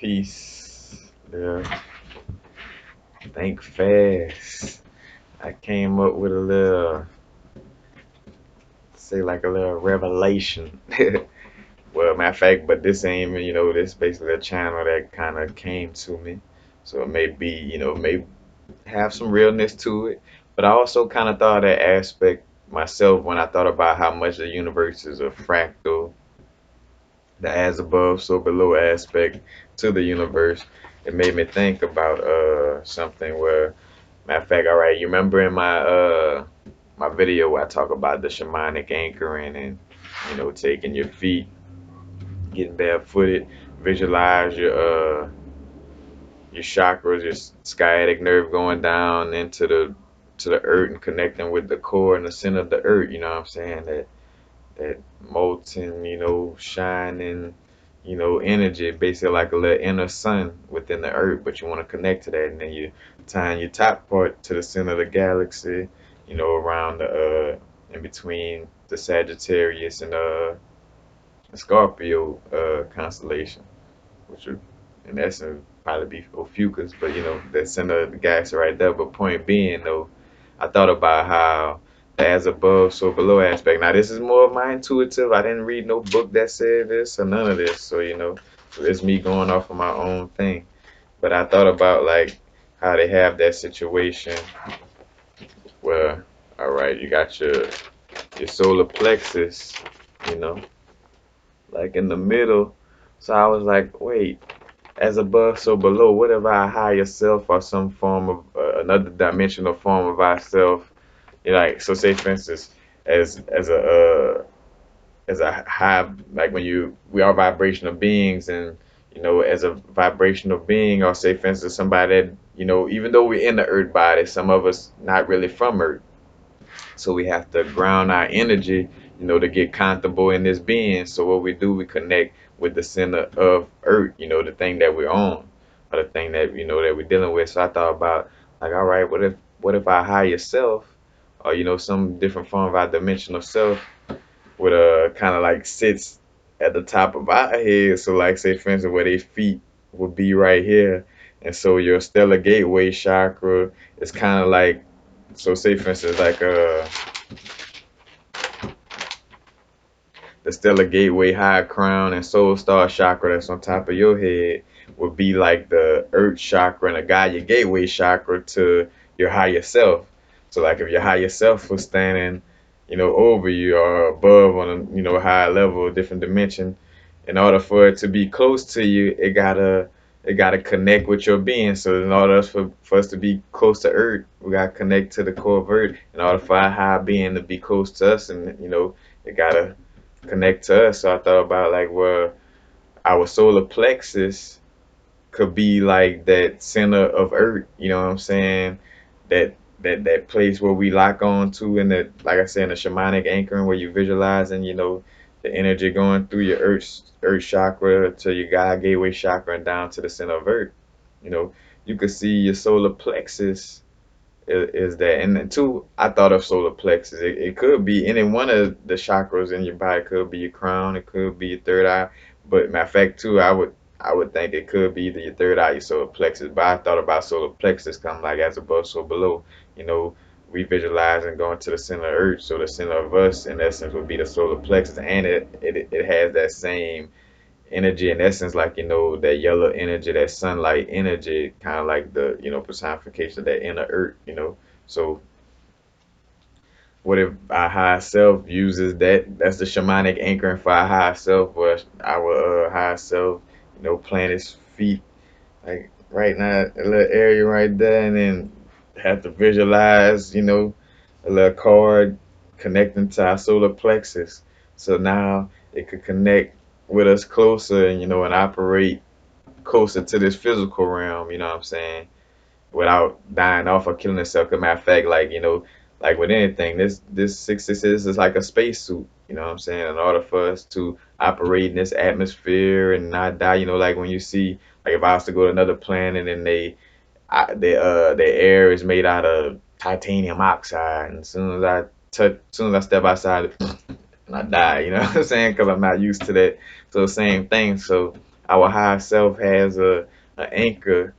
Peace. Yeah. Think fast. I came up with a little, say like a little revelation. Well, matter of fact, but this ain't even, this basically a channel that kind of came to me. So it may be, may have some realness to it. But I also kind of thought of that aspect myself when I thought about how much the universe is a fractal, the as above, so below aspect to the universe. It made me think about something where, matter of fact, all right, you remember in my video where I talk about the shamanic anchoring and taking your feet, getting barefooted, visualize your chakras, your sciatic nerve going down into the earth and connecting with the core and the center of the earth. You know what I'm saying? That molten, shining, energy, basically like a little inner sun within the earth, but you want to connect to that, and then you tying your top part to the center of the galaxy, around in between the Sagittarius and the Scorpio constellation, which would in essence probably be Ophiuchus, but the center of the galaxy right there. But point being though, I thought about how the as above, so below aspect. Now this is more of my intuitive. I didn't read no book that said this or none of this. So so it's me going off of my own thing. But I thought about like how they have that situation where, all right, you got your solar plexus, you know, like in the middle. So I was like, wait, as above, so below. What if our higher self or some form of another dimensional form of ourself? Like, so say for instance, as a high, like when we are vibrational beings, and as a vibrational being, or say for instance somebody that even though we're in the earth body, some of us not really from earth, so we have to ground our energy, to get comfortable in this being. So what we do, we connect with the center of earth, the thing that we're on, or the thing that that we're dealing with. So I thought about like, all right, what if our higher self, or some different form of our dimensional self, would kind of like sits at the top of our head. So like say for instance where their feet would be right here. And so your stellar gateway chakra is kind of like, so say for instance like the stellar gateway, high crown, and soul star chakra that's on top of your head would be like the earth chakra and the Gaia gateway chakra to your higher self. So like if your higher self was standing, over you or above on a higher level, different dimension, in order for it to be close to you, it gotta connect with your being. So in order for us to be close to Earth, we gotta connect to the core of Earth. In order for our higher being to be close to us, and it gotta connect to us. So I thought about like, well, our solar plexus could be like that center of Earth. You know what I'm saying? That place where we lock on to, and that, like I said, in the shamanic anchoring, where you visualizing, the energy going through your Earth chakra to your God gateway chakra and down to the center of Earth. You know, you could see your solar plexus is that. And then two, I thought of solar plexus. It could be any one of the chakras in your body. It could be your crown. It could be your third eye. But matter of fact, too, I would think it could be either your third eye, your solar plexus. But I thought about solar plexus come like as above, so below. You know, we visualize and going to the center of Earth. So the center of us, in essence, would be the solar plexus, and it has that same energy in essence, like that yellow energy, that sunlight energy, kind of like the personification of that inner earth. So what if our higher self uses that? That's the shamanic anchoring for our higher self, where our higher self, plant his feet like right now, a little area right there, and then have to visualize, a little cord connecting to our solar plexus. So now it could connect with us closer, and operate closer to this physical realm, you know what I'm saying? Without dying off or killing itself. 'Cause matter of fact, like, like with anything, this 666 is like a spacesuit, you know what I'm saying? In order for us to operate in this atmosphere and not die, like when you see, like if I was to go to another planet and their air is made out of titanium oxide, and as soon as I step outside, and I die, you know what I'm saying? Because I'm not used to that. So same thing. So our higher self has a anchor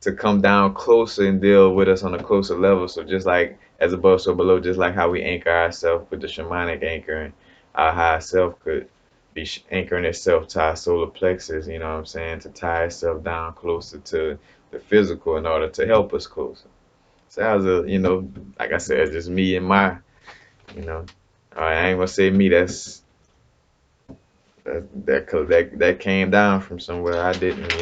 to come down closer and deal with us on a closer level. So just like as above, so below, just like how we anchor ourselves with the shamanic anchoring, our higher self could be anchoring itself to our solar plexus, you know what I'm saying, to tie itself down closer to the physical in order to help us closer. So that was like I said, just me and my, you know, I ain't gonna say me, that came down from somewhere. I didn't,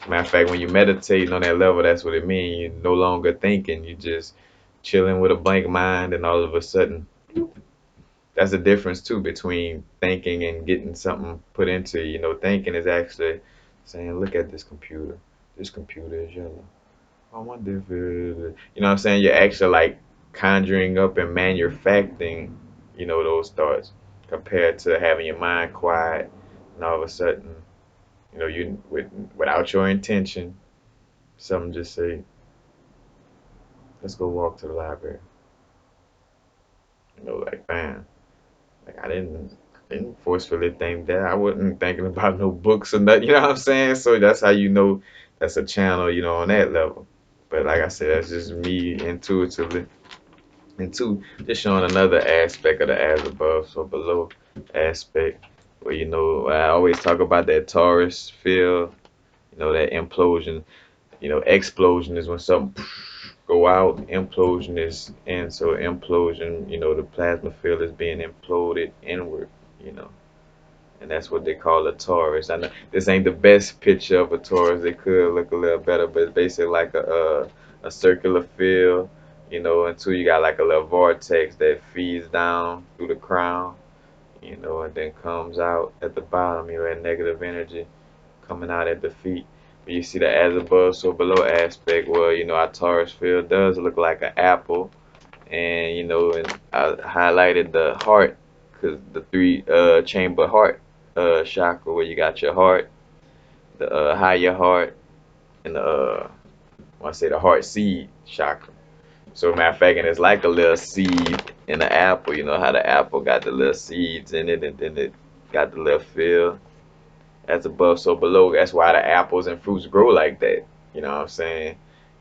Matter of fact, when you meditating on that level, that's what it means. You're no longer thinking. You just chilling with a blank mind, and all of a sudden, that's the difference too between thinking and getting something put into you. Thinking is actually saying, "Look at this computer. This computer is yellow. I wonder if what I'm saying." You're actually like conjuring up and manufacturing, those thoughts compared to having your mind quiet and all of a sudden, without your intention, something just say, "Let's go walk to the library." Like bam. Like I didn't forcefully think that. I wasn't thinking about no books or nothing. You know what I'm saying? So that's how that's a channel, on that level. But like I said, that's just me intuitively. And two, just showing another aspect of the as above, so below aspect, where I always talk about that Taurus field, that implosion. Explosion is when something go out, implosion is in. So implosion, the plasma field is being imploded inward, you know, and that's what they call a torus. I know this ain't the best picture of a torus. It could look a little better, but it's basically like a circular field, until you got like a little vortex that feeds down through the crown, and then comes out at the bottom, that negative energy coming out at the feet. But you see the as above, so below aspect. Well, our torus field does look like an apple, and and I highlighted the heart because the three chamber heart chakra where you got your heart, the higher heart, and the I want to say the heart seed chakra. So matter of fact, and it's like a little seed in the apple. You know how the apple got the little seeds in it, and then it got the little field. As above, so below. That's why the apples and fruits grow like that. You know what I'm saying?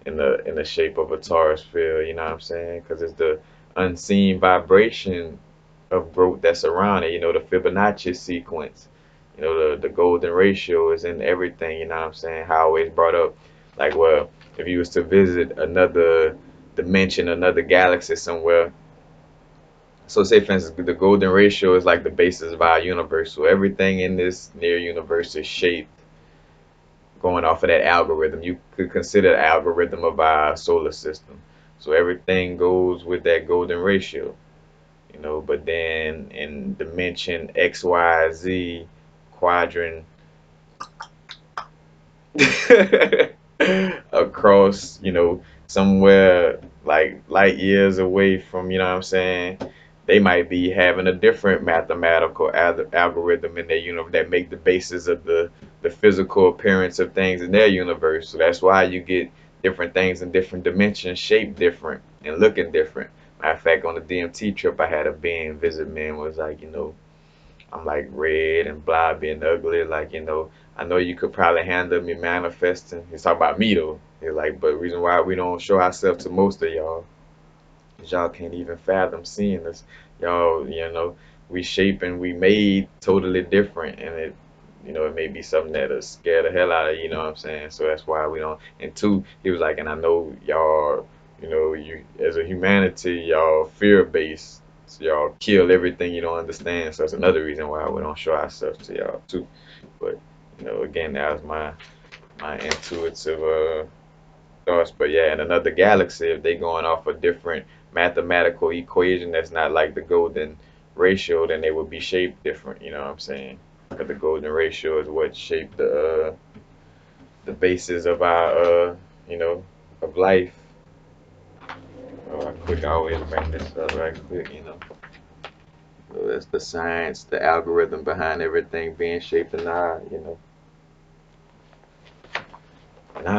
In the shape of a torus field. You know what I'm saying? Because it's the unseen vibration of growth that's around it. The Fibonacci sequence. The golden ratio is in everything. You know what I'm saying? How I always brought up, like, well, if you was to visit another dimension, another galaxy somewhere. So say for instance, the golden ratio is like the basis of our universe. So everything in this near universe is shaped going off of that algorithm. You could consider the algorithm of our solar system. So everything goes with that golden ratio, but then in dimension X, Y, Z quadrant across, somewhere like light years away from, what I'm saying, they might be having a different mathematical algorithm in their universe that make the basis of the physical appearance of things in their universe. So that's why you get different things in different dimensions, shaped different and looking different. Matter of fact, on the DMT trip, I had a being visit me and was like, I'm like red and blobby and ugly. Like, I know you could probably handle me manifesting. He's talking about me though. He's like, but the reason why we don't show ourselves to most of y'all is y'all can't even fathom seeing us. Y'all, we shape and we made totally different, and it may be something that'll scare the hell out of you. You know what I'm saying? So that's why we don't. And two, he was like, and I know y'all, you as a humanity, y'all fear based. So y'all kill everything you don't understand. So that's another reason why we don't show ourselves to y'all too. But again, that was my intuitive thoughts. But yeah, in another galaxy, if they going off a different mathematical equation that's not like the golden ratio, then they would be shaped different. You know what I'm saying? Because the golden ratio is what shaped the basis of our of life. Oh, I quick, I always bring this up right quick. So that's the science, the algorithm behind everything being shaped in our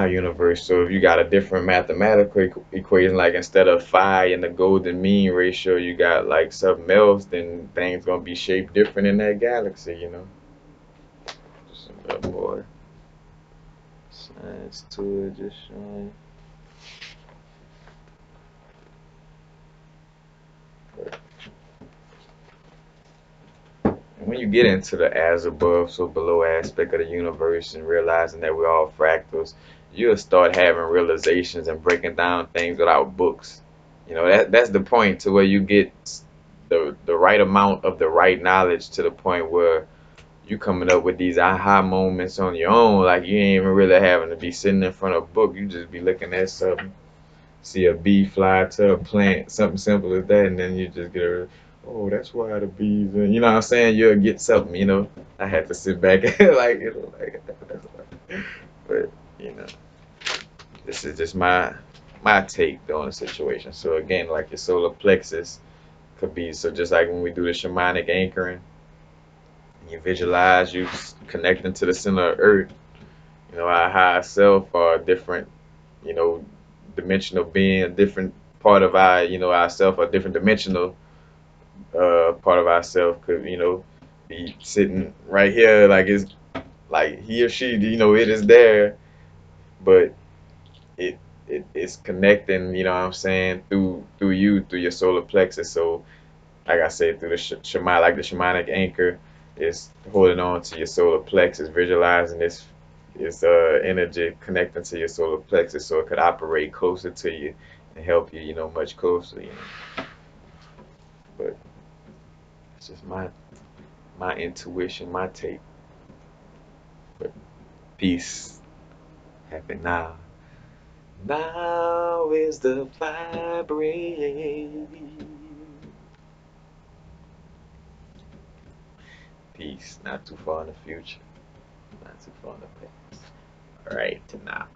universe. So if you got a different mathematical equation, like instead of phi and the golden mean ratio, you got like something else, then things gonna be shaped different in that galaxy. Just a little more. Science to it, just showing. When you get into the as above, so below aspect of the universe and realizing that we're all fractals, you'll start having realizations and breaking down things without books. You know, that's the point to where you get the right amount of the right knowledge to the point where you coming up with these aha moments on your own. Like you ain't even really having to be sitting in front of a book. You just be looking at something, see a bee fly to a plant, something simple as that, and then you just get a, oh, that's why the bees, and you know what I'm saying? You'll get something, you know. I had to sit back and like, you know, like, that's like, but you know, this is just my take on the situation. So again, like your solar plexus could be so just like when we do the shamanic anchoring, you visualize you connecting to the center of Earth. You know, our higher self are different, you know, dimensional being, a different part of our, you know, ourself, a different dimensional part of ourself could, you know, be sitting right here, like it's like he or she, you know, it is there, but it it's connecting, you know what I'm saying, through you, through your solar plexus. So like I said, through the shaman, like the shamanic anchor, is holding on to your solar plexus, visualizing this energy connecting to your solar plexus, so it could operate closer to you and help you, you know, much closer. You know, but it's just my intuition, my take. But peace, happy now. Now is the vibrate. Peace, not too far in the future, not too far in the past. All right, now.